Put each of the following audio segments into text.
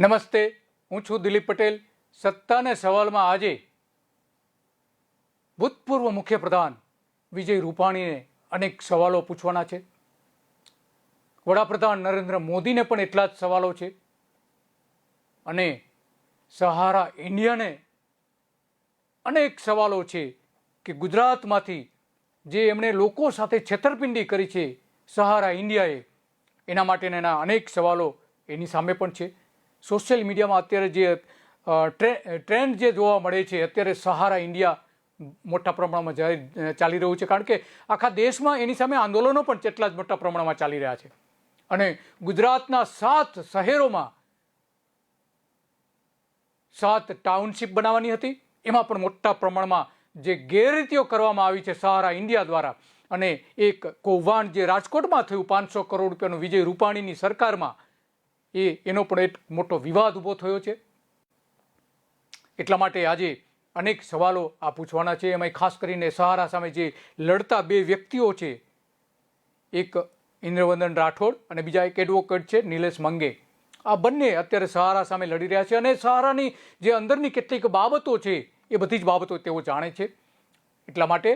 નમસ્તે, હું છું દિલીપ પટેલ. સત્તાને સવાલમાં આજે ભૂતપૂર્વ મુખ્યપ્રધાન વિજય રૂપાણીને અનેક સવાલો પૂછવાના છે. વડાપ્રધાન નરેન્દ્ર મોદીને પણ એટલા જ સવાલો છે અને સહારા ઇન્ડિયાને અનેક સવાલો છે કે ગુજરાતમાંથી જે એમણે લોકો સાથે છેતરપિંડી કરી છે સહારા ઇન્ડિયાએ, એના માટેના અનેક સવાલો એની સામે પણ છે. સોશિયલ મીડિયામાં અત્યારે જે ટ્રેન્ડ જે જોવા મળે છે, અત્યારે સહારા ઇન્ડિયા મોટા પ્રમાણમાં ચાલી રહ્યું છે, કારણ કે આખા દેશમાં એની સામે આંદોલનો પણ એટલા જ મોટા પ્રમાણમાં ચાલી રહ્યા છે. અને ગુજરાતના 7 શહેરોમાં 7 ટાઉનશીપ બનાવવાની હતી, એમાં પણ મોટા પ્રમાણમાં જે ગેરરીતિઓ કરવામાં આવી છે સહારા ઇન્ડિયા દ્વારા. અને એક કૌભાંડ જે રાજકોટમાં થયું 500 કરોડ રૂપિયાનું વિજય રૂપાણીની સરકારમાં, એનો પણ એક મોટો વિવાદ ઊભો થયો છે. એટલા માટે આજે અનેક સવાલો આ પૂછવાના છે. એમાં ખાસ કરીને સહારા સામે જે લડતા 2 વ્યક્તિઓ છે, એક ઇન્દ્રવર્ધન રાઠોડ અને બીજા એક એડવોકેટ છે નિલેશ મંગે. આ બંને અત્યારે સહારા સામે લડી રહ્યા છે અને સહારાની જે અંદરની કેટલીક બાબતો છે એ બધી જ બાબતો તેઓ જાણે છે. એટલા માટે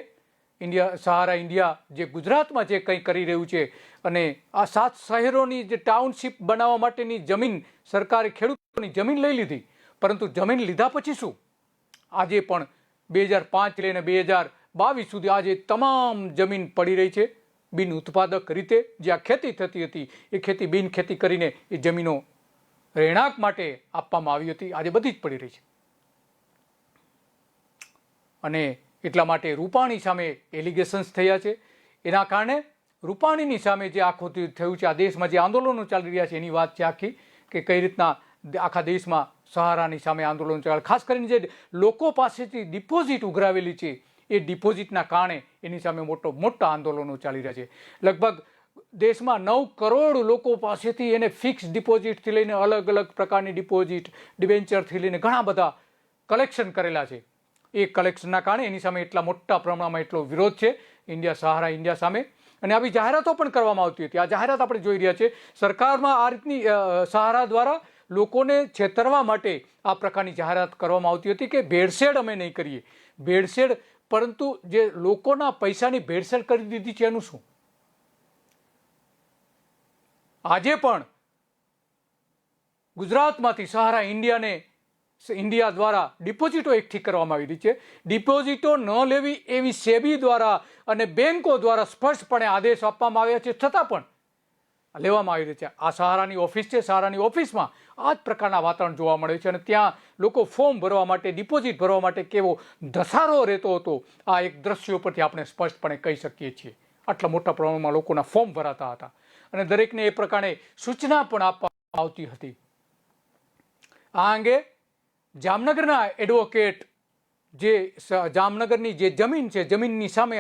સહારા ઇન્ડિયા જે ગુજરાતમાં જે કંઈ કરી રહ્યું છે, અને આ 7 શહેરોની જે ટાઉનશીપ બનાવવા માટેની જમીન સરકારે ખેડૂતોની જમીન લઈ લીધી, પરંતુ જમીન લીધા પછી શું? આજે પણ 2005 લઈને 2022 સુધી આજે તમામ જમીન પડી રહી છે બિન ઉત્પાદક રીતે. જ્યાં ખેતી થતી હતી એ ખેતી બિન ખેતી કરીને એ જમીનો રહેણાંક માટે આપવામાં આવી હતી, આજે બધી જ પડી રહી છે. અને એટલા માટે રૂપાણી સામે એલિગેશન્સ થયા છે. એના કારણે રૂપાણીની સામે જે આખું થયું છે, આ દેશમાં જે આંદોલનો ચાલી રહ્યા છે એની વાત છે આખી, કે કઈ રીતના આખા દેશમાં સહારાની સામે આંદોલન ચાલે. ખાસ કરીને જે લોકો પાસેથી ડિપોઝિટ ઉઘરાવેલી છે એ ડિપોઝિટના કારણે એની સામે મોટા આંદોલનો ચાલી રહ્યા છે. લગભગ દેશમાં 9 કરોડ લોકો પાસેથી એને ફિક્સ ડિપોઝિટથી લઈને અલગ અલગ પ્રકારની ડિપોઝિટ, ડિબેન્ચરથી લઈને ઘણા બધા કલેક્શન કરેલા છે. એ કલેક્શનના કારણે એની સામે એટલા મોટા પ્રમાણમાં એટલો વિરોધ છે સહારા ઇન્ડિયા સામે. અને આવી જાહેરાતો પણ કરવામાં આવતી હતી. આ જાહેરાત આપણે જોઈ રહ્યા છીએ. સરકારમાં આ રીતની સહારા દ્વારા લોકોને છેતરવા માટે આ પ્રકારની જાહેરાત કરવામાં આવતી હતી કે ભેળસેળ અમે નહીં કરીએ. ભેળસેળ, પરંતુ જે લોકોના પૈસાની ભેળસેળ કરી દીધી છે એનું શું? આજે પણ ગુજરાતમાંથી સહારા ઇન્ડિયા દ્વારા ડિપોઝિટો એકઠી કરવામાં આવી રહી છે. ડિપોઝિટો ન લેવી એવી સેબી દ્વારા અને બેન્કો દ્વારા સ્પષ્ટપણે આદેશ આપવામાં આવ્યા છે, છતાં પણ લેવામાં આવી રહી છે. આ સહારાની ઓફિસ છે, સહારાની ઓફિસમાં આ જ પ્રકારના વાતાવરણ જોવા મળે છે. અને ત્યાં લોકો ફોર્મ ભરવા માટે, ડિપોઝિટ ભરવા માટે કેવો ધસારો રહેતો હતો, આ એક દ્રશ્યો પરથી આપણે સ્પષ્ટપણે કહી શકીએ છીએ. આટલા મોટા પ્રમાણમાં લોકોના ફોર્મ ભરાતા હતા અને દરેકને એ પ્રકારે સૂચના પણ આપવામાં આવતી હતી. આ અંગે જામનગરના એડવોકેટ, જે જામનગરની જે જમીન છે, જમીનની સામે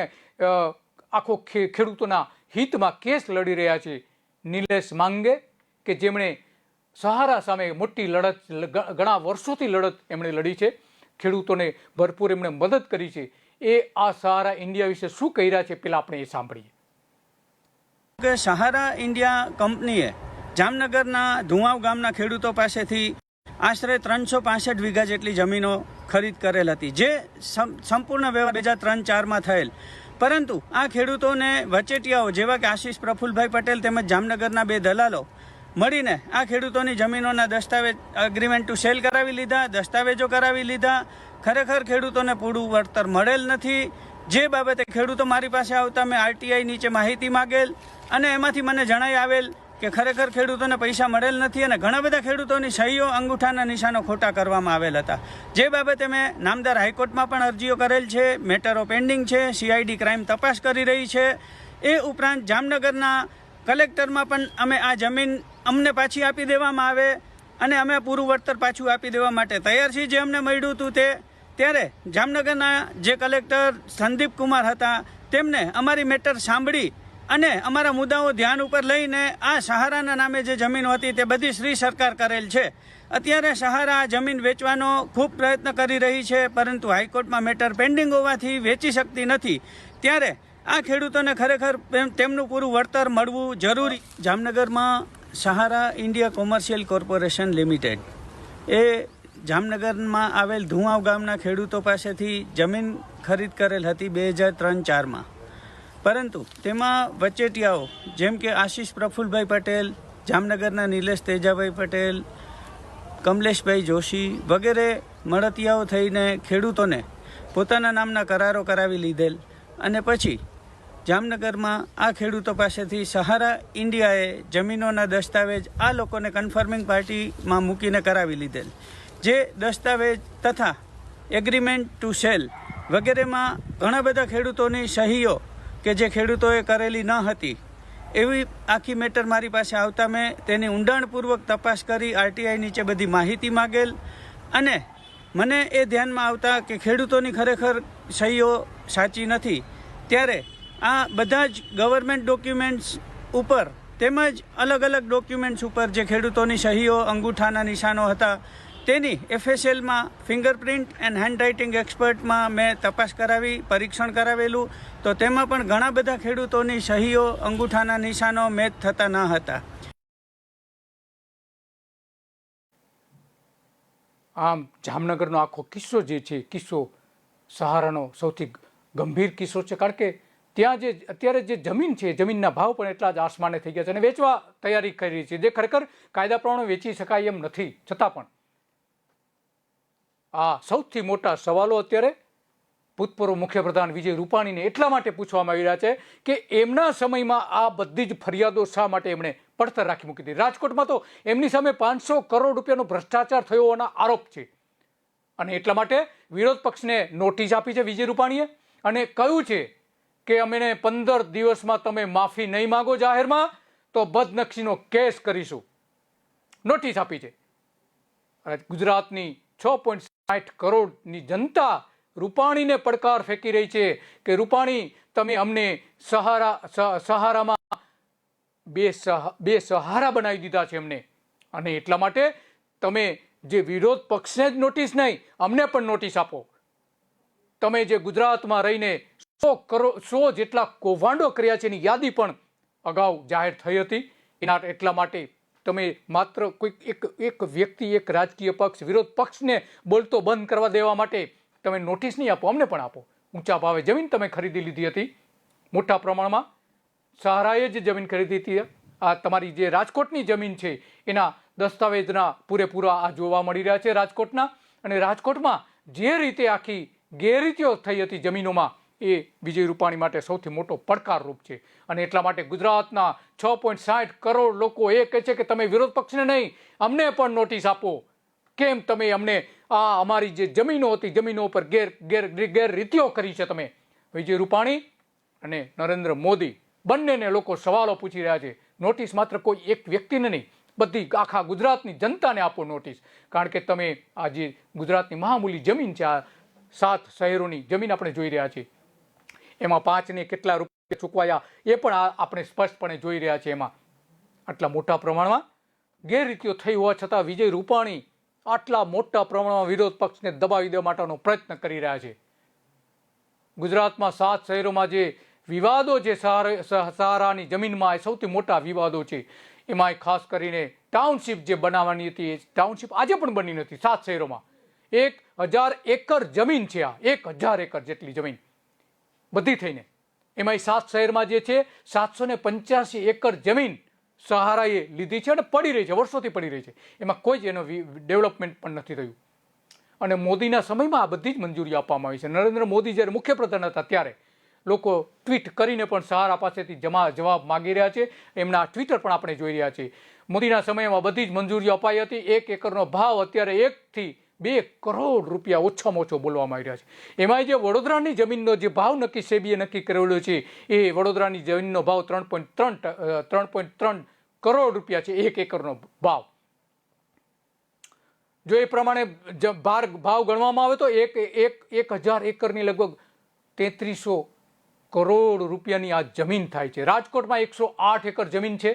આખો ખેડૂતોના હિતમાં કેસ લડી રહ્યા છે, નિલેશ માંગે, કે જેમણે સહારા સામે મોટી લડત, ઘણા વર્ષોથી લડત એમણે લડી છે, ખેડૂતોને ભરપૂર એમણે મદદ કરી છે. એ આ સહારા ઇન્ડિયા વિશે શું કહી રહ્યા છે, પહેલાં આપણે એ સાંભળીએ. કે સહારા ઇન્ડિયા કંપનીએ જામનગરના ધુવાવ ગામના ખેડૂતો પાસેથી આશરે 365 વીઘા જેટલી જમીનો ખરીદ કરેલ હતી, જે સંપૂર્ણ વ્યવહાર 2003-04માં થયેલ. પરંતુ આ ખેડૂતોને વચેટિયાઓ જેવા કે આશીષ પ્રફુલભાઈ પટેલ તેમજ જામનગરના 2 દલાલો મળીને આ ખેડૂતોની જમીનોના દસ્તાવેજ, એગ્રીમેન્ટ ટુ સેલ કરાવી લીધા, દસ્તાવેજો કરાવી લીધા. ખરેખર ખેડૂતોને પૂરું વળતર મળેલ નથી. જે બાબતે ખેડૂતો મારી પાસે આવતા મેં RTI નીચે માહિતી માગેલ અને એમાંથી મને જણાઈ આવેલ કે ખરેખર ખેડૂતોને પૈસા મળેલ નથી અને ઘણા બધા ખેડૂતોની સહીઓ, અંગૂઠાના નિશાનો ખોટા કરવામાં આવેલ હતા. જે બાબતે મેં નામદાર હાઈકોર્ટમાં પણ અરજીઓ કરેલ છે. મેટરો પેન્ડિંગ છે. CID ક્રાઇમ તપાસ કરી રહી છે. એ ઉપરાંત જામનગરના કલેક્ટરમાં પણ અમે આ જમીન અમને પાછી આપી દેવામાં આવે અને અમે પૂરું વળતર પાછું આપી દેવા માટે તૈયાર છીએ, જે અમને મળ્યું હતું તે. ત્યારે જામનગરના જે કલેક્ટર સંદીપ કુમાર હતા, તેમને અમારી મેટર સાંભળી અને અમારા મુદ્દાઓ ધ્યાન ઉપર લઈને આ સહારાના નામે જે જમીન હતી તે બધી શ્રી સરકાર કરેલ છે. અત્યારે સહારા જમીન વેચવાનો ખૂબ પ્રયત્ન કરી રહી છે, પરંતુ હાઈકોર્ટમાં મેટર પેન્ડિંગ હોવાથી વેચી શકતી નથી. ત્યારે આ ખેડૂતોને ખરેખર તેમનું પૂરું વળતર મળવું જરૂરી. જામનગરમાં સહારા ઇન્ડિયા કોમર્શિયલ કોર્પોરેશન લિમિટેડ એ જામનગરમાં આવેલ ધુવાવ ગામના ખેડૂતો પાસેથી જમીન ખરીદ કરેલ હતી 2003-04માં. પરંતુ તેમાં વચેટિયાઓ જેમ કે આશીષ પ્રફુલભાઈ પટેલ, જામનગરના નિલેશ તેજાભાઈ પટેલ, કમલેશભાઈ જોશી વગેરે મળતિયાઓ થઈને ખેડૂતોને પોતાના નામના કરારો કરાવી લીધેલ અને પછી જામનગરમાં આ ખેડૂતો પાસેથી સહારા ઇન્ડિયાએ જમીનોના દસ્તાવેજ આ લોકોને કન્ફર્મિંગ પાર્ટીમાં મૂકીને કરાવી લીધેલ. જે દસ્તાવેજ તથા એગ્રીમેન્ટ ટુ સેલ વગેરેમાં ઘણા બધા ખેડૂતોની સહીઓ કે જે ખેડૂતોએ કરેલી ન હતી એવી આખી મેટર મારી પાસે આવતા મેં તેની ઊંડાણપૂર્વક તપાસ કરી આરટીઆઈ નીચે બધી માહિતી માગેલ અને મને એ ધ્યાનમાં આવતા કે ખેડૂતોની ખરેખર સહીઓ સાચી નથી. ત્યારે આ બધા જ ગવર્મેન્ટ ડોક્યુમેન્ટ્સ ઉપર તેમજ અલગ અલગ ડોક્યુમેન્ટ્સ ઉપર જે ખેડૂતોની સહીઓ અંગૂઠાના નિશાનો હતા તેની એફએસએલમાં ફિંગરપ્રિન્ટ એન્ડ હેન્ડરાઇટિંગ એક્સપર્ટમાં મેં તપાસ કરાવી, પરીક્ષણ કરાવેલું, તો તેમાં પણ ઘણા બધા ખેડૂતોની સહીઓ અંગૂઠાના નિશાનો મેચ થતા ન હતા. આમ જામનગરનો આખો કિસ્સો જે છે, કિસ્સો સહારાનો સૌથી ગંભીર કિસ્સો છે. કારણ કે ત્યાં જે અત્યારે જે જમીન છે, જમીનના ભાવ પણ એટલા જ આસમાને થઈ ગયા છે અને વેચવા તૈયારી કરી રહી છે, જે ખરેખર કાયદા પ્રમાણે વેચી શકાય એમ નથી. છતાં પણ આ સૌથી મોટા સવાલો અત્યારે ભૂતપૂર્વ મુખ્યપ્રધાન વિજય રૂપાણીને એટલા માટે પૂછવામાં આવી રહ્યા છે કે એમના સમયમાં આ બધી જ ફરિયાદો શા માટે એમણે પડતર રાખી મૂકી હતી. રાજકોટમાં તો એમની સામે 500 કરોડ રૂપિયાનો ભ્રષ્ટાચાર થયો હોવાના આરોપ છે અને એટલા માટે વિરોધ પક્ષને નોટિસ આપી છે વિજય રૂપાણીએ અને કહ્યું છે કે અમે 15 દિવસમાં તમે માફી નહીં માંગો જાહેરમાં તો બદનક્ષીનો કેસ કરીશું. નોટિસ આપી છે. ગુજરાતની 6.60 કરોડની જનતા રૂપાણીને પડકાર ફેંકી રહી છે કે રૂપાણી તમે અમને સહારામાં બે સહારા બનાવી દીધા છે અમને, અને એટલા માટે તમે જે વિરોધ પક્ષને જ નોટિસ નહીં અમને પણ નોટિસ આપો. તમે જે ગુજરાતમાં રહીને 100 જેટલા કૌભાંડો કર્યા છે એની યાદી પણ અગાઉ જાહેર થઈ હતી. એટલા માટે તમે માત્ર કોઈક એક વ્યક્તિ, એક રાજકીય પક્ષ વિરોધ પક્ષને બોલતો બંધ કરવા દેવા માટે તમે નોટિસ નહીં આપો, અમને પણ આપો. ઊંચા ભાવે જમીન તમે ખરીદી લીધી હતી, મોટા પ્રમાણમાં સહારાએ જ જમીન ખરીદી હતી. આ તમારી જે રાજકોટની જમીન છે એના દસ્તાવેજના પૂરેપૂરા આ જોવા મળી રહ્યા છે રાજકોટના. અને રાજકોટમાં જે રીતે આખી ગેરરીતિઓ થઈ હતી જમીનોમાં, એ વિજય રૂપાણી માટે સૌથી મોટો પડકારરૂપ છે. અને એટલા માટે ગુજરાતના 6.60 કરોડ લોકો એ કહે છે કે તમે વિરોધ પક્ષને નહીં અમને પણ નોટિસ આપો. કેમ તમે અમને આ અમારી જે જમીનો હતી, જમીનો પર ગેરરીતિઓ કરી છે તમે. વિજય રૂપાણી અને નરેન્દ્ર મોદી બંનેને લોકો સવાલો પૂછી રહ્યા છે. નોટિસ માત્ર કોઈ એક વ્યક્તિને નહીં, બધી આખા ગુજરાતની જનતાને આપો નોટિસ. કારણ કે તમે આ જે ગુજરાતની મહામૂલી જમીન છે, આ 7 શહેરોની જમીન આપણે જોઈ રહ્યા છીએ, એમાં 5ને કેટલા રૂપિયા ચૂકવાયા એ પણ આપણે સ્પષ્ટપણે જોઈ રહ્યા છીએ. એમાં આટલા મોટા પ્રમાણમાં ગેરરીતિઓ થઈ હોવા છતાં વિજય રૂપાણી આટલા મોટા પ્રમાણમાં વિરોધ પક્ષને દબાવી દેવા માટેનો પ્રયત્ન કરી રહ્યા છે. ગુજરાતમાં 7 શહેરોમાં જે વિવાદો છે સહારાની જમીનમાં, એ સૌથી મોટા વિવાદો છે. એમાં ખાસ કરીને ટાઉનશીપ જે બનાવવાની હતી એ ટાઉનશીપ આજે પણ બની નથી. 7 શહેરોમાં 1000 એકર જમીન છે. આ 1000 એકર જેટલી જમીન બધી થઈને, એમાં 7 શહેરમાં જે છે 785 એકર જમીન સહારાએ લીધી છે અને પડી રહી છે, વર્ષોથી પડી રહી છે. એમાં કોઈ જ એનો ડેવલપમેન્ટ પણ નથી થયું. અને મોદીના સમયમાં આ બધી જ મંજૂરી આપવામાં આવી છે. નરેન્દ્ર મોદી જ્યારે મુખ્યપ્રધાન હતા ત્યારે લોકો ટ્વીટ કરીને પણ સહારા પાસેથી જવાબ માગી રહ્યા છે. એમના ટ્વિટર પણ આપણે જોઈ રહ્યા છીએ. મોદીના સમયમાં બધી જ મંજૂરીઓ અપાઈ હતી. 1 એકરનો ભાવ અત્યારે 1 થી 2 કરોડ રૂપિયા ઓછામાં ઓછો બોલવામાં આવી રહ્યા છે. એમાં જે વડોદરાની જમીનનો જે ભાવ નક્કી સેબીએ નક્કી કરેલો છે, એ વડોદરાની જમીનનો ભાવ 3.3 કરોડ રૂપિયા છે, 1 એકરનો ભાવ. જો એ પ્રમાણે ભાવ ગણવામાં આવે તો 1000 એકરની લગભગ 3300 કરોડ રૂપિયાની આ જમીન થાય છે. રાજકોટમાં 108 એકર જમીન છે,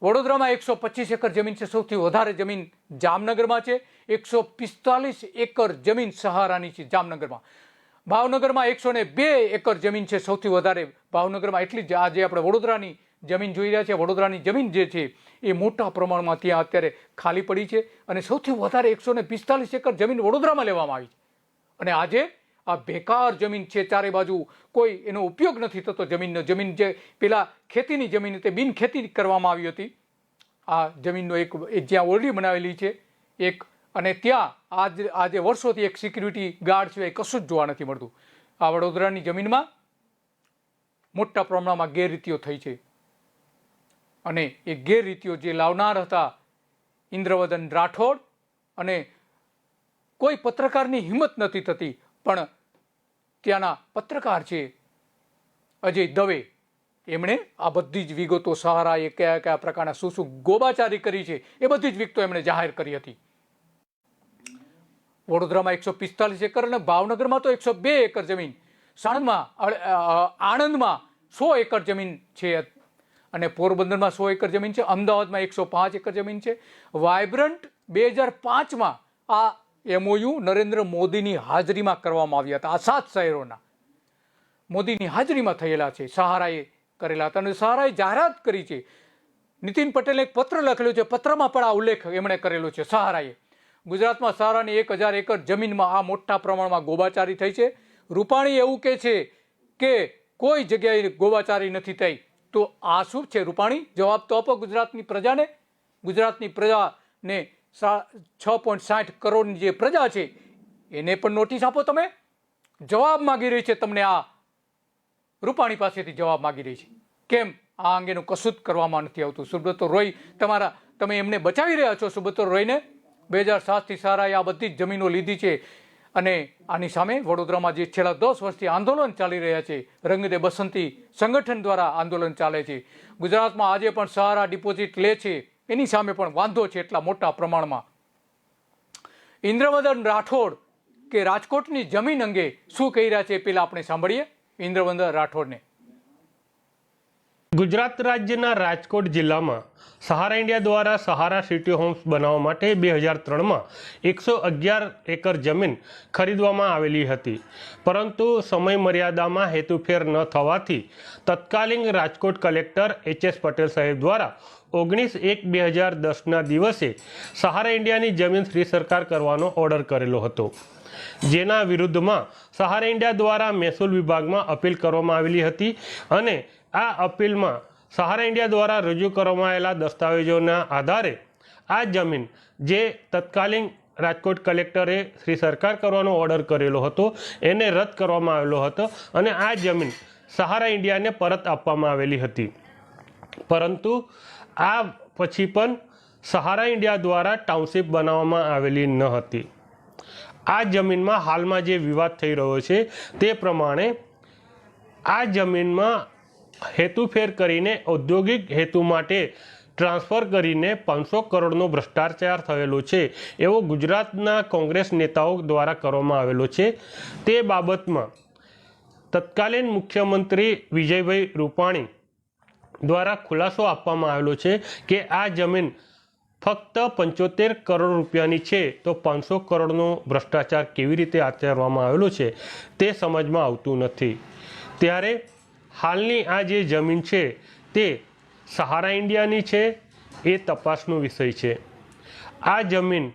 વડોદરામાં 125 એકર જમીન છે. સૌથી વધારે જમીન જામનગરમાં છે, 145 એકર જમીન સહારાની છે જામનગરમાં. ભાવનગરમાં 102 એકર જમીન છે, સૌથી વધારે ભાવનગરમાં. એટલી જ આજે આપણે વડોદરાની જમીન જોઈ રહ્યા છે, વડોદરાની જમીન જે છે એ મોટા પ્રમાણમાં ત્યાં અત્યારે ખાલી પડી છે અને સૌથી વધારે 145 એકર જમીન વડોદરામાં લેવામાં આવી છે અને આજે આ બેકાર જમીન છે, ચારે બાજુ કોઈ એનો ઉપયોગ નથી થતો જમીન જે પેલા ખેતીની જમીન તે બિન ખેતી કરવામાં આવી હતી, આ જમીનનો એક જ્યાં ઓરડી બનાવેલી છે એક, અને ત્યાં આજે વર્ષોથી એક સિક્યુરિટી ગાર્ડ સિવાય કશું જ જોવા નથી મળતું. આ વડોદરાની જમીનમાં મોટા પ્રમાણમાં ગેરરીતિઓ થઈ છે અને એ ગેરરીતિઓ જે લાવનાર હતા ઇન્દ્રવદન રાઠોડ, અને કોઈ પત્રકારની હિંમત નથી થતી, પણ ત્યાંના પત્રકાર છે અજય દવે, એમણે આ બધી જ વિગતો સહારાએ કયા કયા પ્રકારના શું ગોબાચારી કરી છે એ બધી જ વિગતો એમણે જાહેર કરી હતી. વડોદરામાં 145 એકર અને ભાવનગરમાં તો 102 એકર જમીન, આણંદમાં 100 એકર જમીન છે અને પોરબંદરમાં 100 એકર જમીન છે, અમદાવાદમાં 105 એકર જમીન છે. વાઇબ્રન્ટ 2005માં આ MOU નરેન્દ્ર મોદીની હાજરીમાં કરવામાં આવ્યા હતા. આ 7 શહેરોના મોદીની હાજરીમાં થયેલા છે, સહારાએ કરેલા હતા અને સહારાએ જાહેરાત કરી છે. નીતિન પટેલે એક પત્ર લખેલો છે, પત્રમાં પણ આ ઉલ્લેખ એમણે કરેલો છે સહારાએ. ગુજરાતમાં સહારાની 1000 એકર જમીનમાં આ મોટા પ્રમાણમાં ગોબાચારી થઈ છે. રૂપાણી એવું કહે છે કે કોઈ જગ્યાએ ગોબાચારી નથી થઈ, તો આ શું છે રૂપાણી? જવાબ તો આપો ગુજરાતની પ્રજાને. ગુજરાતની પ્રજાને 6.60 કરોડની જે પ્રજા છે એને પણ નોટિસ આપો. તમે જવાબ માગી રહી છે, તમને આ રૂપાણી પાસેથી જવાબ માગી રહી છે. કેમ આ અંગેનું કશું જ કરવામાં નથી આવતું? સુબ્રતો રોય તમે એમને બચાવી રહ્યા છો. સુબ્રતો રોયને 2007થી સહારાએ આ બધી જ જમીનો લીધી છે અને આની સામે વડોદરામાં જે છેલ્લા 10 વર્ષથી આંદોલન ચાલી રહ્યા છે, રંગ દે બસંતી સંગઠન દ્વારા આંદોલન ચાલે છે. ગુજરાતમાં આજે પણ સહારા ડિપોઝિટ લે છે, એની સામે પણ વાંધો છે એટલા મોટા પ્રમાણમાં. ઇન્દ્રવદન રાઠોડ કે રાજકોટની જમીન અંગે શું કહી રહ્યા છે પેલા આપણે સાંભળીએ ઇન્દ્રવદન રાઠોડને. ગુજરાત રાજ્યના રાજકોટ જિલ્લામાં સહારા ઇન્ડિયા દ્વારા સહારા સિટી હોમ્સ બનાવવા માટે 2003માં 111 એકર જમીન ખરીદવામાં આવેલી હતી, પરંતુ સમય મર્યાદામાં હેતુફેર ન થવાથી તત્કાલીન રાજકોટ કલેક્ટર HS પટેલ સાહેબ દ્વારા 19/1/2010ના દિવસે સહારા ઇન્ડિયાની જમીન શ્રી સરકાર કરવાનો ઓર્ડર કરેલો હતો, જેના વિરુદ્ધમાં સહારા ઇન્ડિયા દ્વારા મહેસૂલ વિભાગમાં અપીલ કરવામાં આવેલી હતી અને આ અપીલમાં સહારા ઇન્ડિયા દ્વારા રજૂ કરવામાં આવેલા દસ્તાવેજોના આધારે આ જમીન જે તત્કાલીન રાજકોટ કલેક્ટરે શ્રી સરકાર કરવાનો ઓર્ડર કરેલો હતો એને રદ કરવામાં આવેલો હતો અને આ જમીન સહારા ઇન્ડિયાને પરત આપવામાં આવેલી હતી. પરંતુ આ પછી પણ સહારા ઇન્ડિયા દ્વારા ટાઉનશીપ બનાવવામાં આવેલી ન હતી. આ જમીનમાં હાલમાં જે વિવાદ થઈ રહ્યો છે તે પ્રમાણે આ જમીનમાં હેતુફેર કરીને ઔદ્યોગિક હેતુ માટે ટ્રાન્સફર કરીને 500 કરોડનો ભ્રષ્ટાચાર થયેલો છે એવો ગુજરાતના કોંગ્રેસ નેતાઓ દ્વારા કરવામાં આવેલો છે. તે બાબતમાં તત્કાલીન મુખ્યમંત્રી વિજયભાઈ રૂપાણી દ્વારા ખુલાસો આપવામાં આવેલો છે કે આ જમીન ફક્ત 75 કરોડ રૂપિયાની છે, તો 500 કરોડનો ભ્રષ્ટાચાર કેવી રીતે આચરવામાં આવેલો છે તે સમજમાં આવતું નથી. ત્યારે હાલની આ જે જમીન છે તે સહારા ઇન્ડિયાની છે એ તપાસનો વિષય છે. આ જમીન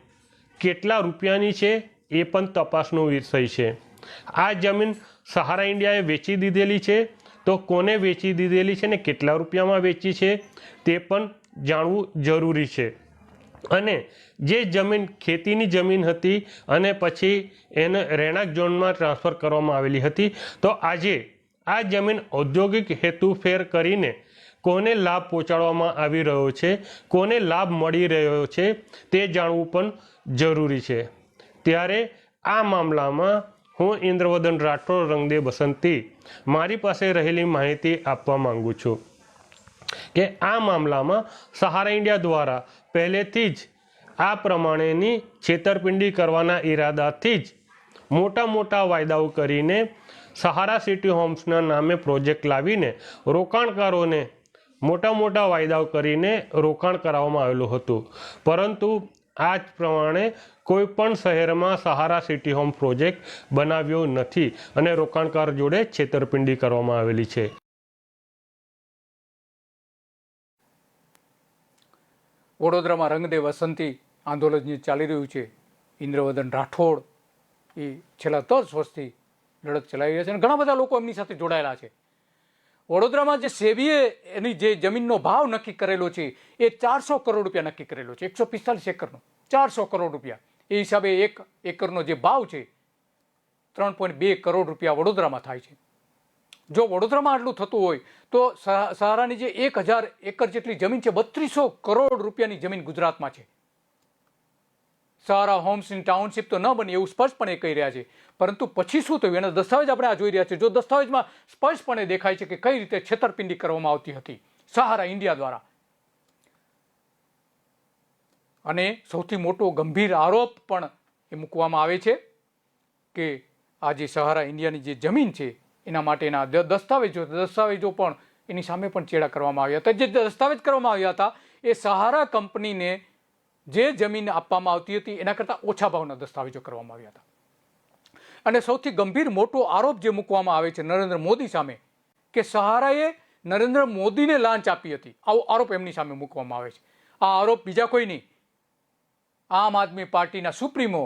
કેટલા રૂપિયાની છે એ પણ તપાસનો વિષય છે. આ જમીન સહારા ઇન્ડિયાએ વેચી દીધેલી છે, તો કોને વેચી દીધેલી છે ને કેટલા રૂપિયામાં વેચી છે તે પણ જાણવું જરૂરી છે. અને જે જમીન ખેતીની જમીન હતી અને પછી એને રહેણાંક ઝોનમાં ટ્રાન્સફર કરવામાં આવેલી હતી, તો આજે આ જમીન ઔદ્યોગિક હેતુફેર કરીને કોને લાભ પહોંચાડવામાં આવી રહ્યો છે, કોને લાભ મળી રહ્યો છે તે જાણવું પણ જરૂરી છે. ત્યારે આ મામલામાં હું ઇન્દ્રવદન રાઠોડ રંગદે બસંતી મારી પાસે રહેલી માહિતી આપવા માંગુ છું કે આ મામલામાં સહારા ઇન્ડિયા દ્વારા પહેલેથી જ આ પ્રમાણેની છેતરપિંડી કરવાના ઈરાદાથી જ મોટા મોટા વાયદાઓ કરીને સહારા સિટી હોમ્સના નામે પ્રોજેક્ટ લાવીને રોકાણકારોને મોટા મોટા વાયદાઓ કરીને રોકાણ કરાવવામાં આવેલું હતું. પરંતુ આ જ પ્રમાણે કોઈ પણ શહેરમાં સહારા સિટી હોમ પ્રોજેક્ટ બનાવ્યો નથી અને રોકાણકાર જોડે છેતરપિંડી કરવામાં આવેલી છે. વડોદરામાં રંગદે વસંતી આંદોલન જે ચાલી રહ્યું છે, ઇન્દ્રવદન રાઠોડ એ છેલ્લા 10 વર્ષથી લડત ચલાવી રહ્યા છે અને ઘણા બધા લોકો એમની સાથે જોડાયેલા છે. વડોદરામાં જે સેબીએ એની જે જમીનનો ભાવ નક્કી કરેલો છે એ 400 કરોડ રૂપિયા નક્કી કરેલો છે. 145 એકરનો 400 કરોડ રૂપિયા, એ હિસાબે 1 એકરનો જે ભાવ છે 3.2 કરોડ રૂપિયા વડોદરામાં થાય છે. જો વડોદરામાં આટલું થતું હોય તો સહારાની જે 1000 એકર જેટલી જમીન છે, 3200 કરોડ રૂપિયાની જમીન ગુજરાતમાં છે. સહારા હોમ્સ ઇન ટાઉનશીપ તો ન બને એવું સ્પષ્ટપણે કહી રહ્યા છે. પરંતુ પછી શું થયું એના દસ્તાવેજ આપણે આ જોઈ રહ્યા છે. જો દસ્તાવેજમાં સ્પષ્ટપણે દેખાય છે કે કઈ રીતે છેતરપિંડી કરવામાં આવતી હતી સહારા ઇન્ડિયા દ્વારા. અને સૌથી મોટો ગંભીર આરોપ પણ એ મૂકવામાં આવે છે કે આ જે સહારા ઇન્ડિયાની જે જમીન છે એના માટેના દસ્તાવેજો પણ એની સામે પણ ચેડા કરવામાં આવ્યા હતા. જે દસ્તાવેજ કરવામાં આવ્યા હતા એ સહારા કંપનીને જે જમીન આપવામાં આવતી હતી એના કરતાં ઓછા ભાવના દસ્તાવેજો કરવામાં આવ્યા હતા. અને સૌથી ગંભીર મોટો આરોપ જે મૂકવામાં આવે છે નરેન્દ્ર મોદી સામે કે સહારાએ નરેન્દ્ર મોદીને લાંચ આપી હતી, આવો આરોપ એમની સામે મૂકવામાં આવે છે. આ આરોપ બીજા કોઈ નહીં, આમ આદમી પાર્ટીના સુપ્રીમો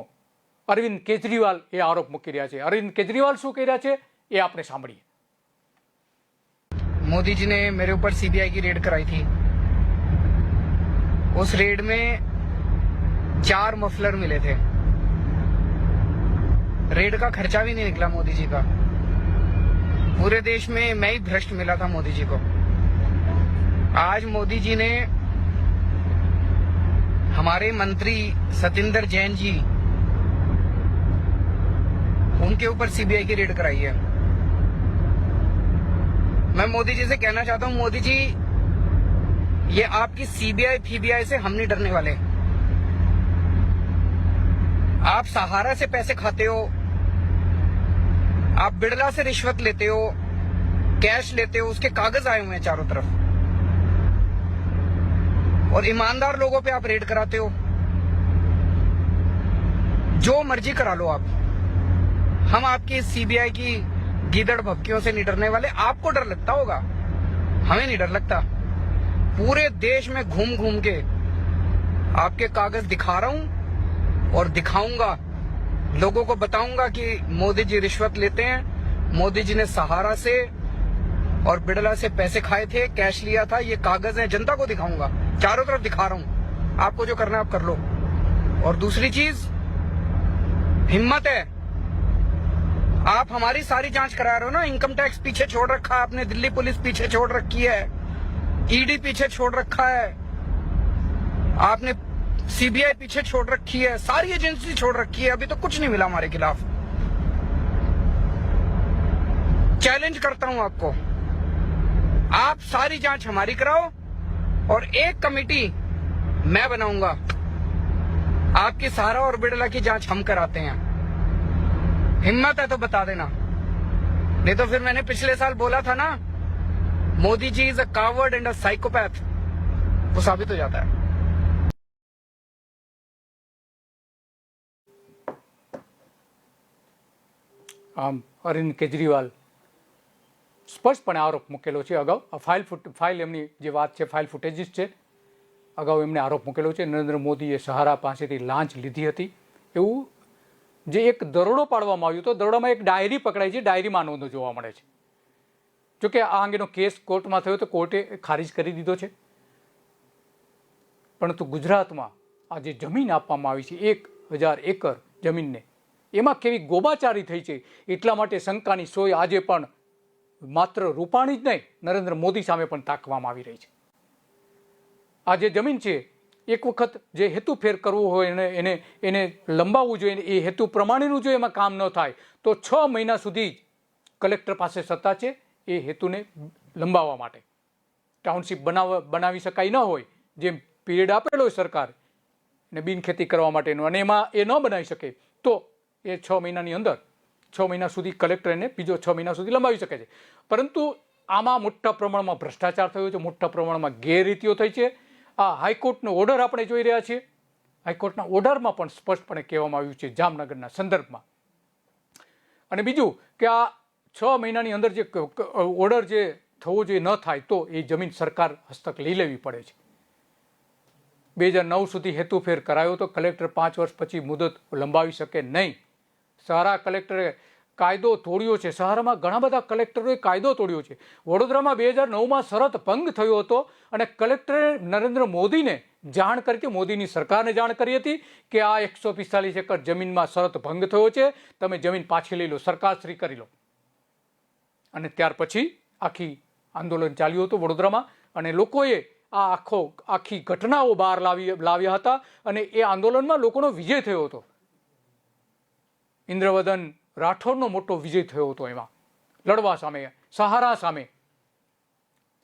અરવિંદ કેજરીવાલ એ આરોપ મૂકી રહ્યા છે. અરવિંદ કેજરીવાલ શું કહી રહ્યા છે એ આપણે સાંભળીએ. मोदी जी ने मेरे ऊपर सीबीआई की रेड कराई थी. उस रेड में 4 मफलर मिले थे. रेड का खर्चा भी नहीं निकला मोदी जी का. पूरे देश में मैं ही भ्रष्ट मिला था मोदी जी को. आज मोदी जी ने हमारे मंत्री सतिंदर जैन जी, उनके ऊपर सीबीआई की रेड कराई है. मैं मोदी जी से कहना चाहता हूं, मोदी जी ये आपकी सीबीआई फीबीआई से हम नहीं डरने वाले. आप सहारा से पैसे खाते हो, आप बिड़ला से रिश्वत लेते हो, कैश लेते हो, उसके कागज आए हुए हैं चारों तरफ. और ईमानदार लोगों पे आप रेड कराते हो. जो मर्जी करा लो आप. हम आपकी सीबीआई की गीदड़ भपकियों से नहीं डरने वाले. आपको डर लगता होगा, हमें नहीं डर लगता. पूरे देश में घूम घूम के आपके कागज दिखा रहा हूं और दिखाऊंगा. लोगों को बताऊंगा कि मोदी जी रिश्वत लेते हैं. मोदी जी ने सहारा से और बिड़ला से पैसे खाए थे, कैश लिया था. ये कागज है, जनता को दिखाऊंगा, चारों तरफ दिखा रहा हूं. आपको जो करना है आप कर लो. और दूसरी चीज, हिम्मत है, आप हमारी सारी जांच करा रहे हो ना. इनकम टैक्स पीछे छोड़ रखा है आपने, दिल्ली पुलिस पीछे छोड़ रखी है, ईडी पीछे छोड़ रखा है, आपने सीबीआई पीछे छोड़ रखी है, सारी एजेंसी छोड़ रखी है. अभी तो कुछ नहीं मिला हमारे खिलाफ. चैलेंज करता हूं आपको, आप सारी जांच हमारी कराओ और एक कमेटी मैं बनाऊंगा. आपकी सहारा और बिड़ला की जांच हम कराते हैं. हिम्मत है तो बता देना. नहीं तो फिर मैंने पिछले साल बोला था ना, Modi ji is a coward and a psychopath, वो साबित हो जाता है. આમ અરવિંદ કેજરીવાલ સ્પષ્ટપણે આરોપ મૂકેલો છે. અગાઉ આ ફાઇલ એમની જે વાત છે ફાઇલ ફૂટેજીસ છે. અગાઉ એમણે આરોપ મૂકેલો છે નરેન્દ્ર મોદીએ સહારા પાસેથી લાંચ લીધી હતી એવું. જે એક દરોડો પાડવામાં આવ્યો હતો, દરોડામાં એક ડાયરી પકડાઈ છે, ડાયરીમાં નોંધો જોવા મળે છે. જોકે આ અંગેનો કેસ કોર્ટમાં થયો તો કોર્ટે ખારીજ કરી દીધો છે. પરંતુ ગુજરાતમાં આ જે જમીન આપવામાં આવી છે 1000 એકર જમીનને, એમાં કેવી ગોબાચારી થઈ છે એટલા માટે શંકાની સોય આજે પણ માત્ર રૂપાણી જ નહીં નરેન્દ્ર મોદી સામે પણ તાકવામાં આવી રહી છે. આ જે જમીન છે એક વખત જે હેતુ ફેર કરવો હોય એને લંબાવવું જોઈએ, એ હેતુ પ્રમાણેનું જો એમાં કામ ન થાય તો 6 મહિના સુધી કલેક્ટર પાસે સત્તા છે એ હેતુને લંબાવવા માટે. ટાઉનશીપ બનાવી શકાય ન હોય, જેમ પીરિયડ આપેલો હોય સરકાર ને બિનખેતી કરવા માટેનું, અને એમાં એ ન બનાવી શકે તો એ 6 મહિનાની અંદર 6 મહિના સુધી કલેક્ટર એને બીજો 6 મહિના સુધી લંબાવી શકે છે. પરંતુ આમાં મોટા પ્રમાણમાં ભ્રષ્ટાચાર થયો છે, મોટા પ્રમાણમાં ગેરરીતિઓ થઈ છે. આ હાઈકોર્ટનો ઓર્ડર આપણે જોઈ રહ્યા છીએ. હાઈકોર્ટના ઓર્ડરમાં પણ સ્પષ્ટપણે કહેવામાં આવ્યું છે જામનગરના સંદર્ભમાં. અને બીજું કે આ 6 મહિનાની અંદર જે ઓર્ડર જે થવો જોઈએ ન થાય તો એ જમીન સરકાર હસ્તક લઈ લેવી પડે છે. 2009 સુધી હેતુફેર કરાયો તો કલેક્ટર 5 વર્ષ પછી મુદત લંબાવી શકે નહીં. સહારા કલેક્ટરે કાયદો તોડ્યો છે. સહારામાં ઘણા બધા કલેક્ટરોએ કાયદો તોડ્યો છે. વડોદરામાં 2009માં શરત ભંગ થયો હતો અને કલેક્ટરે નરેન્દ્ર મોદીને જાણ કરી હતી, મોદીની સરકારને જાણ કરી હતી કે આ 145 એકર જમીનમાં શરત ભંગ થયો છે, તમે જમીન પાછી લઈ લો, સરકારશ્રી કરી લો. અને ત્યાર પછી આખી આંદોલન ચાલ્યું હતું વડોદરામાં અને લોકોએ આખી ઘટનાઓ બહાર લાવ્યા હતા અને એ આંદોલનમાં લોકોનો વિજય થયો હતો. ઇન્દ્રવદન રાઠોડનો મોટો વિજય થયો હતો એમાં લડવા સામે, સહારા સામે.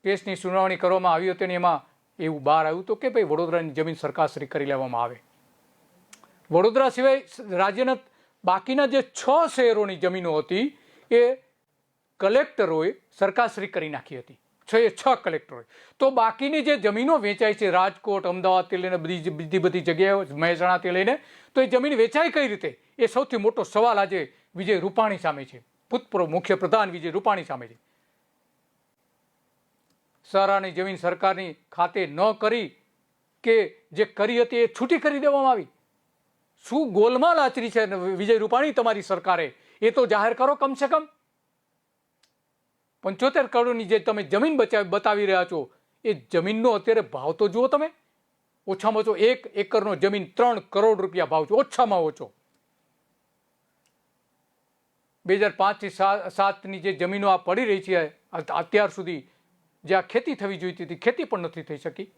કેસની સુનાવણી કરવામાં આવી હતી અને એમાં એવું બહાર આવ્યું હતું કે ભાઈ વડોદરાની જમીન સરકારશ્રી કરી લેવામાં આવે. વડોદરા સિવાય રાજ્યના બાકીના જે 6 શહેરોની જમીનો હતી એ કલેક્ટરોએ સરકારશ્રી કરી નાખી હતી. 6 કલેક્ટરોએ. તો બાકીની જે જમીનો વેચાય છે રાજકોટ, અમદાવાદથી લઈને બધી જગ્યાએ, મહેસાણાથી લઈને, તો એ જમીન વેચાય કઈ રીતે, એ સૌથી મોટો સવાલ આજે વિજય રૂપાણી સામે છે, ભૂતપૂર્વ મુખ્યપ્રધાન વિજય રૂપાણી સામે છે. સહારાની જમીન સરકારની ખાતે ન કરી કે જે કરી હતી એ છૂટી કરી દેવામાં આવી. શું ગોલમાલ આચરી છે વિજય રૂપાણી તમારી સરકારે, એ તો જાહેર કરો કમસે કમ. 75 કરોડની જે તમે જમીન બતાવી રહ્યા છો એ જમીનનો અત્યારે ભાવ તો જુઓ તમે. ઓછામાં ઓછો 1 એકરનો જમીન 3 કરોડ રૂપિયા ભાવ છે, ઓછામાં ઓછો. 2005 થી 2007ની જે જમીનો આ પડી રહી છે અત્યાર સુધી, જે આ ખેતી થવી જોઈતી હતી, ખેતી પણ નથી થઈ શકી.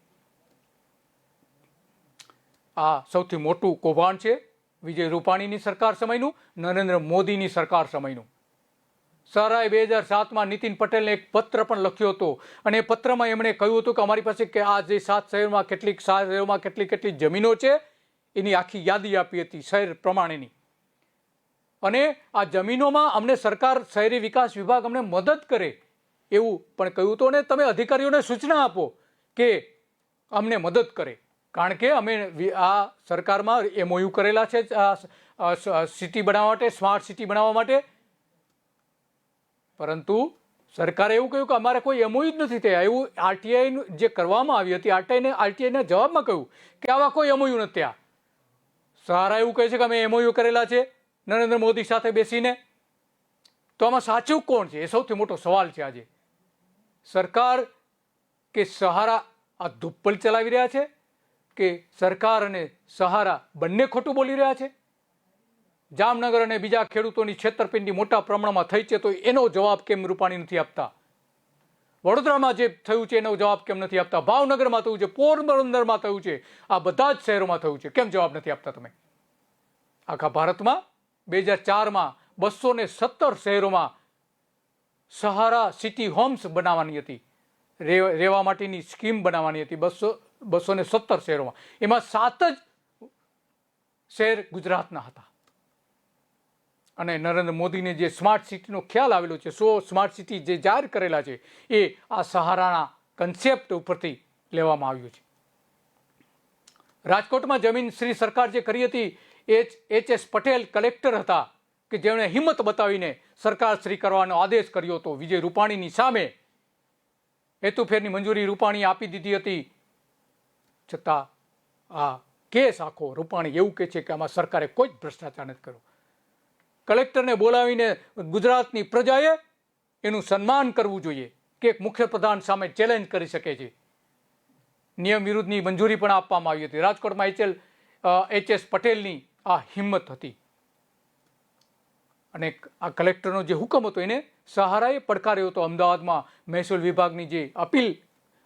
આ સૌથી મોટું કૌભાંડ છે વિજય રૂપાણીની સરકાર સમયનું, નરેન્દ્ર મોદીની સરકાર સમયનું. સહારાએ 2007માં નીતિન પટેલને એક પત્ર પણ લખ્યો હતો અને એ પત્રમાં એમણે કહ્યું હતું કે અમારી પાસે કે આ જે 7 શહેરોમાં કેટલી જમીનો છે એની આખી યાદી આપી હતી શહેર પ્રમાણેની. અને આ જમીનોમાં અમને સરકાર, શહેરી વિકાસ વિભાગ અમને મદદ કરે એવું પણ કહ્યું હતું. અને તમે અધિકારીઓને સૂચના આપો કે અમને મદદ કરે, કારણ કે અમે આ સરકારમાં MOU કરેલા છે સિટી બનાવવા માટે, સ્માર્ટ સિટી બનાવવા માટે. પરંતુ સરકારે એવું કહ્યું કે અમારે કોઈ MOU જ નથી થયા. એવું RTI જે કરવામાં આવી હતી, RTIના જવાબમાં કહ્યું કે આવા કોઈ MOU નથી થયા. સહારા એવું કહે છે કે અમે MOU કરેલા છે નરેન્દ્ર મોદી સાથે બેસીને. તો આમાં સાચું કોણ છે, એ સૌથી મોટો સવાલ છે આજે. સરકાર કે સહારા આ ધુપ્પલ ચલાવી રહ્યા છે કે સરકાર અને સહારા બંને ખોટું બોલી રહ્યા છે? જામનગર અને બીજા ખેડૂતોની છેતરપિંડી મોટા પ્રમાણમાં થઈ છે, તો એનો જવાબ કેમ રૂપાણી નથી આપતા? વડોદરામાં જે થયું છે એનો જવાબ કેમ નથી આપતા? ભાવનગરમાં થયું છે, પોરબંદરમાં થયું છે, આ બધા જ શહેરોમાં થયું છે, કેમ જવાબ નથી આપતા તમે? આખા ભારતમાં 2004માં 217 શહેરોમાં સહારા સિટી હોમ્સ બનાવવાની હતી, રહેવા માટેની સ્કીમ બનાવવાની હતી 217 શહેરોમાં. એમાં 7 જ શહેર ગુજરાતના હતા. અને નરેન્દ્ર મોદીને જે સ્માર્ટ સિટીનો ખ્યાલ આવેલો છે, 100 સ્માર્ટ સિટી જે જાહેર કરેલા છે, એ આ સહારાના કન્સેપ્ટ ઉપરથી લેવામાં આવ્યું છે. રાજકોટમાં જમીન શ્રી સરકાર જે કરી હતી, HS પટેલ કલેક્ટર હતા કે જેમણે હિંમત બતાવીને સરકાર શ્રી કરવાનો આદેશ કર્યો હતો વિજય રૂપાણીની સામે. હેતુફેરની મંજૂરી રૂપાણીએ આપી દીધી હતી, છતાં આ કેસ આખો રૂપાણી એવું કહે છે કે આમાં સરકારે કોઈ જ ભ્રષ્ટાચાર નથી કર્યો. કલેક્ટરને બોલાવીને ગુજરાતની પ્રજાએ એનું સન્માન કરવું જોઈએ કે એક મુખ્યપ્રધાન સામે ચેલેન્જ કરી શકે છે. નિયમ વિરુદ્ધની મંજૂરી પણ આપવામાં આવી હતી. રાજકોટમાં HS પટેલની આ હિંમત હતી. અને આ કલેક્ટરનો જે હુકમ હતો એને સહારાએ પડકાર્યો હતો. અમદાવાદમાં મહેસૂલ વિભાગની જે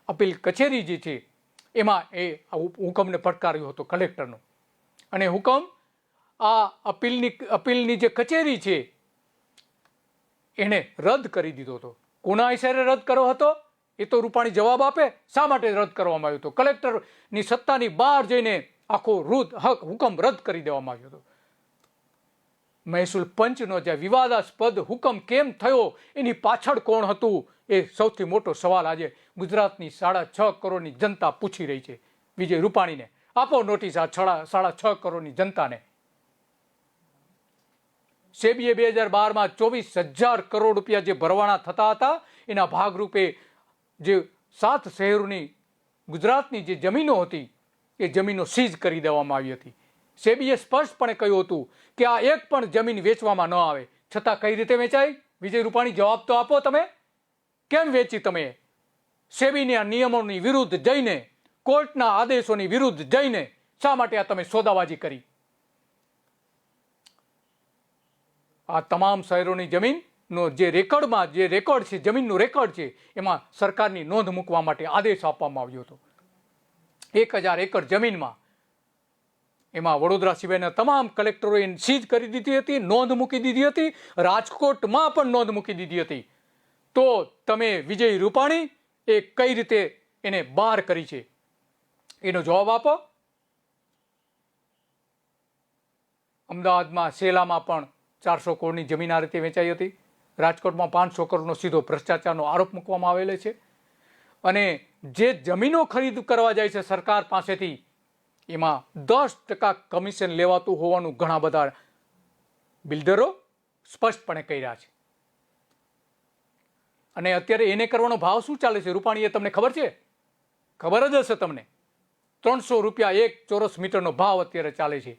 અપીલ કચેરી જે છે એમાં એ હુકમને પડકાર્યો હતો કલેક્ટરનો. અને હુકમ આ અપીલની જે કચેરી છે એને રદ કરી દીધો હતો. કોના ઇશારે રદ કર્યો હતો એ તો રૂપાણી જવાબ આપે. શા માટે રદ કરવામાં આવ્યો હતો? કલેક્ટરની સત્તાની બહાર જઈને આખો હુકમ રદ કરી દેવામાં આવ્યો હતો. મહેસૂલ પંચનો જે વિવાદાસ્પદ હુકમ કેમ થયો એની પાછળ કોણ હતું, એ સૌથી મોટો સવાલ આજે ગુજરાતની 6.5 કરોડની જનતા પૂછી રહી છે. વિજય રૂપાણીને આપો નોટિસ આ 6.5 કરોડની જનતાને. સેબીએ 2012માં 24,000 કરોડ રૂપિયા જે ભરવાના થતા હતા એના ભાગરૂપે જે 7 શહેરોની ગુજરાતની જે જમીનો હતી એ જમીનો સીઝ કરી દેવામાં આવી હતી. સેબીએ સ્પષ્ટપણે કહ્યું હતું કે આ એક પણ જમીન વેચવામાં ન આવે. છતાં કઈ રીતે વેચાઈ? વિજય રૂપાણી, જવાબ તો આપો. તમે કેમ વેચી? તમે સેબીના નિયમોની વિરુદ્ધ જઈને, કોર્ટના આદેશોની વિરુદ્ધ જઈને શા માટે આ તમે સોદાબાજી કરી? આ તમામ શહેરોની જમીનનો જે રેકોર્ડ છે, જમીનનું રેકોર્ડ છે, એમાં સરકારની નોંધ મૂકવા માટે આદેશ આપવામાં આવ્યો હતો. 1000 એકર જમીનમાં એમાં વડોદરા સિવાયના તમામ કલેક્ટરોએ સીઝ કરી દીધી હતી, નોંધ મૂકી દીધી હતી, રાજકોટમાં પણ નોંધ મૂકી દીધી હતી. તો તમે વિજય રૂપાણી એ કઈ રીતે એને બહાર કરી છે એનો જવાબ આપો. અમદાવાદમાં સેલામાં પણ 400 કરોડની જમીન આ રીતે વેચાઈ હતી. રાજકોટમાં 500 કરોડનો સીધો ભ્રષ્ટાચારનો આરોપ મૂકવામાં આવેલો છે. અને જે જમીનો ખરીદ કરવા જાય છે સરકાર પાસેથી, એમાં 10% કમિશન લેવાતું હોવાનું ઘણા બધા બિલ્ડરો સ્પષ્ટપણે કહી રહ્યા છે. અને અત્યારે એને કરવાનો ભાવ શું ચાલે છે રૂપાણીએ, તમને ખબર છે? ખબર જ હશે તમને. 300 રૂપિયા 1 ચોરસ મીટરનો ભાવ અત્યારે ચાલે છે.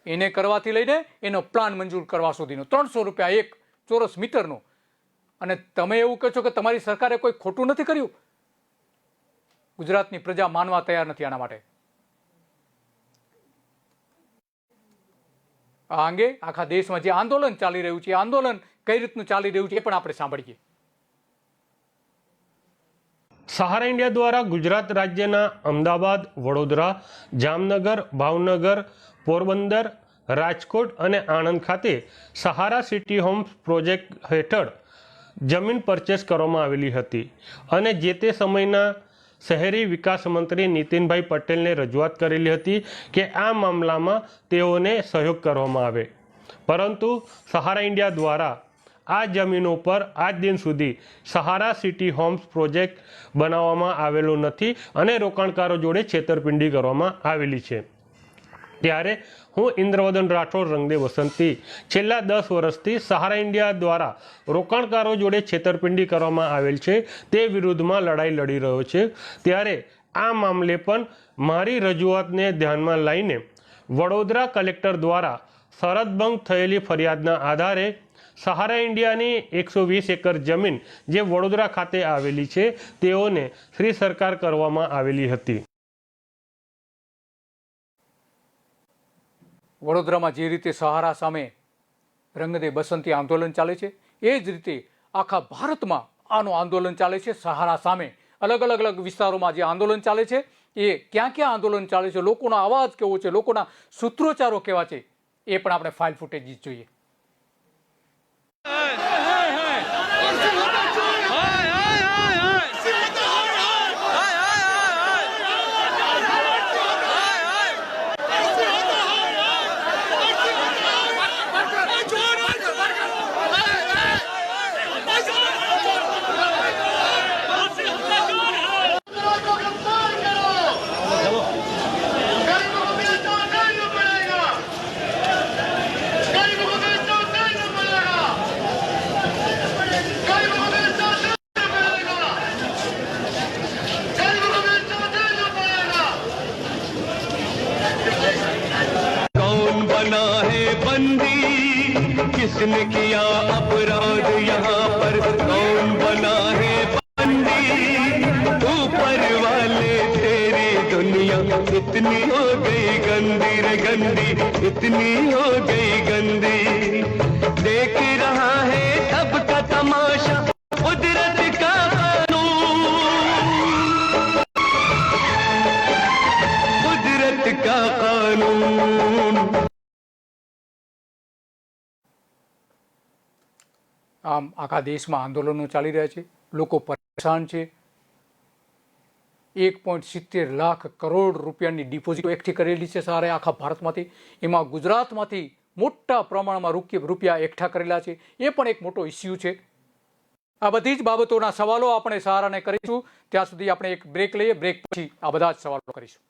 એને કરવાથી લઈને એનો પ્લાન મંજૂર કરવા સુધીનો 300 રૂપિયા 1 ચોરસ મીટરનો. અને તમે એવું કહો છો કે તમારી સરકારે કોઈ ખોટું નથી કર્યું? ગુજરાતની પ્રજા માનવા તૈયાર નથી આના માટે. આ અંગે આખા દેશમાં જે આંદોલન ચાલી રહ્યું છે, આંદોલન કઈ રીતનું ચાલી રહ્યું છે એ પણ આપણે સાંભળીએ. સહારા ઇન્ડિયા દ્વારા ગુજરાત રાજ્યના અમદાવાદ, વડોદરા, જામનગર, ભાવનગર, પોરબંદર, રાજકોટ અને આણંદ ખાતે સહારા સિટી હોમ્સ પ્રોજેક્ટ હેઠળ જમીન પરચેસ કરવામાં આવેલી હતી અને જે તે સમયના શહેરી વિકાસ મંત્રી નીતિનભાઈ પટેલને રજૂઆત કરેલી હતી કે આ મામલામાં તેઓને સહયોગ કરવામાં આવે. પરંતુ સહારા ઇન્ડિયા દ્વારા આ જમીનો પર આજ દિન સુધી સહારા સિટી હોમ્સ પ્રોજેક્ટ બનાવવામાં આવેલો નથી અને રોકાણકારો જોડે છેતરપિંડી કરવામાં આવેલી છે. ત્યારે હું ઇન્દ્રવદન રાઠોડ રંગદે વસંતી છેલ્લા 10 વર્ષથી સહારા ઇન્ડિયા દ્વારા રોકાણકારો જોડે છેતરપિંડી કરવામાં આવેલ છે તે વિરુદ્ધમાં લડાઈ લડી રહ્યો છે. ત્યારે આ મામલે પણ મારી રજૂઆતને ધ્યાનમાં લઈને વડોદરા કલેક્ટર દ્વારા શરતભંગ થયેલી ફરિયાદના આધારે સહારા ઇન્ડિયાની 120 એકર જમીન જે વડોદરા ખાતે આવેલી છે તેઓને શ્રી સરકાર કરવામાં આવેલી હતી. વડોદરામાં જે રીતે સહારા સામે રંગદે બસંતી આંદોલન ચાલે છે, એ જ રીતે આખા ભારતમાં આનું આંદોલન ચાલે છે. સહારા સામે અલગ અલગ વિસ્તારોમાં જે આંદોલન ચાલે છે, એ ક્યાં ક્યાં આંદોલન ચાલે છે, લોકોનો અવાજ કેવો છે, લોકોના સૂત્રોચ્ચારો કેવા છે, એ પણ આપણે ફાઇલ ફૂટેજ જોઈએ. किसने किया अपराध यहाँ पर, कौन बना है बंदी, ऊपर वाले तेरी दुनिया इतनी हो गई गंदी रे गंदी, इतनी हो गई गंदी. देख रहा है सबका तमाशा कुदरत का कानून, कुदरत का कानून. આમ આખા દેશમાં આંદોલનો ચાલી રહ્યા છે, લોકો પરેશાન છે. 1.70 લાખ કરોડ રૂપિયાની ડિપોઝિટો એકઠી કરેલી છે સહારાએ આખા ભારતમાંથી. એમાં ગુજરાતમાંથી મોટા પ્રમાણમાં રૂપિયા એકઠા કરેલા છે. એ પણ એક મોટો ઇસ્યુ છે. આ બધી જ બાબતોના સવાલો આપણે સહારાને કરીશું. ત્યાં સુધી આપણે એક બ્રેક લઈએ. બ્રેક પછી આ બધા જ સવાલો કરીશું.